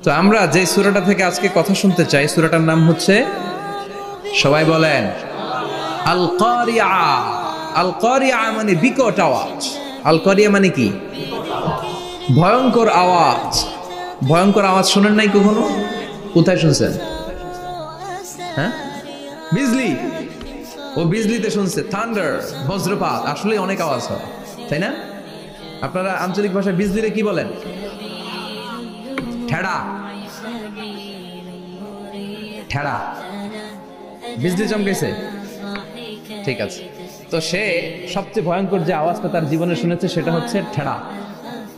তো আমরা যে সূরাটা থেকে আজকে কথা শুনতে চাই, সূরাটার নাম হচ্ছে, সবাই বলেন, আল কারিয়া। আল কারিয়া মানে বিকট আওয়াজ। আল কারিয়া মানে কি? ভয়ঙ্কর আওয়াজ। ভয়ঙ্কর আওয়াজ শোনেন নাই কখনো? কোথায় শুনছেন? হ্যাঁ, বিজলি। ও বিজলিতে শুনছে, থান্ডার, বজ্রপাত। আসলে অনেক আওয়াজ হয়, তাই না? আপনারা আঞ্চলিক ভাষায় বিজলিরে কি বলেন? ঠেড়া। ঠেড়া। বিজলি চমকেছে, ঠিক আছে। তো সে সবচেয়ে ভয়ঙ্কর যে আওয়াজটা তার জীবনে শুনেছে সেটা হচ্ছে ঠেড়া,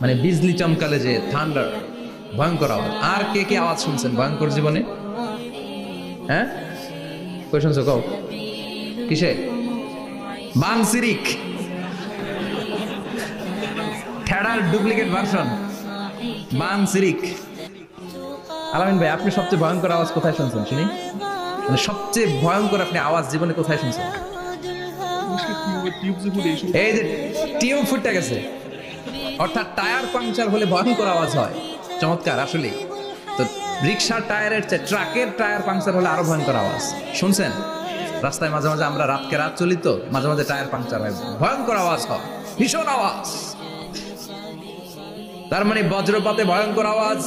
মানে বিজলি চমকালে যে থান্ডার, ভয়ঙ্কর আওয়াজ। আর কে কে আওয়াজ শুনছেন ভয়ঙ্কর জীবনে? হ্যাঁ, কই শুনছো? কও কিসে? বানসিরিক, ঠেড়ার ডুপ্লিকেট ভার্সন বানসিরিক। আলামিন ভাই, আপনি সবচেয়ে ভয়ঙ্কর আওয়াজ কোথায় শুনছেন শুনি? মানে সবচেয়ে ভয়ঙ্কর আপনি আওয়াজ জীবনে কোথায় শুনছেন? এই যে টিউব ফুটে গেছে, অর্থাৎ টায়ার পাংচার হলে ভয়ঙ্কর আওয়াজ হয়। চমৎকার আসলে। তো রিক্সার টায়ারের চেয়ে ট্রাকের টায়ার পাংচার হলে আরো ভয়ঙ্কর আওয়াজ। শুনছেন? রাস্তায় মাঝে মাঝে আমরা রাতকে রাত চলি, তো মাঝে মাঝে টায়ার পাংচার হয়, ভয়ঙ্কর আওয়াজ হয়, ভীষণ আওয়াজ। তার মানে বজ্রপাতে ভয়ঙ্কর আওয়াজ,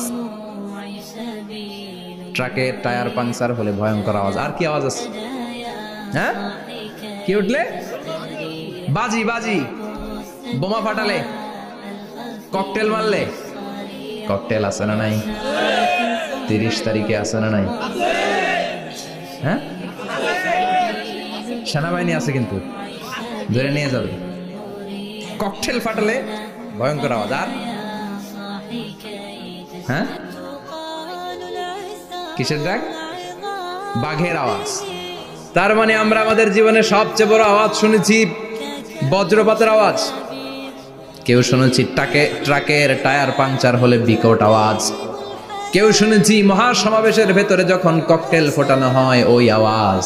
ট্রাকের টায়ার পাংচার হলে ভয়ঙ্কর আওয়াজ। আর কি আওয়াজ আছে? হ্যাঁ, কি উঠলে? বাজি। বাজি, বোমা ফাটালে, ককটেল মারলে। ককটেল আছে না নাই? 30 তারিখে আছে না নাই? হ্যাঁ, সেনাবাহিনী আছে কিন্তু ধরে নিয়ে যাবে। ককটেল ফাটালে ভয়ঙ্কর আওয়াজ। আর হ্যাঁ, কিসের ডাক? বাঘের আওয়াজ। তার মানে আমরা আমাদের জীবনে সবচেয়ে বড় আওয়াজ শুনেছি বজ্রপাতের আওয়াজ। কেউ শুনেছি ট্রাকের টায়ার পাংচার হলে বিকট আওয়াজ। কেউ শুনেছি মহাসমাবেশের ভেতরে যখন ককটেল ফোটানো হয় ওই আওয়াজ।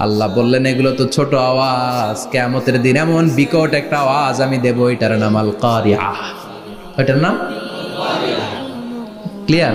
আল্লাহ বললেন এগুলো তো ছোট আওয়াজ, কিয়ামতের দিন এমন বিকট একটা আওয়াজ আমি দেব, এটার নাম আল কারিয়া। এটার নাম ক্লিয়ার?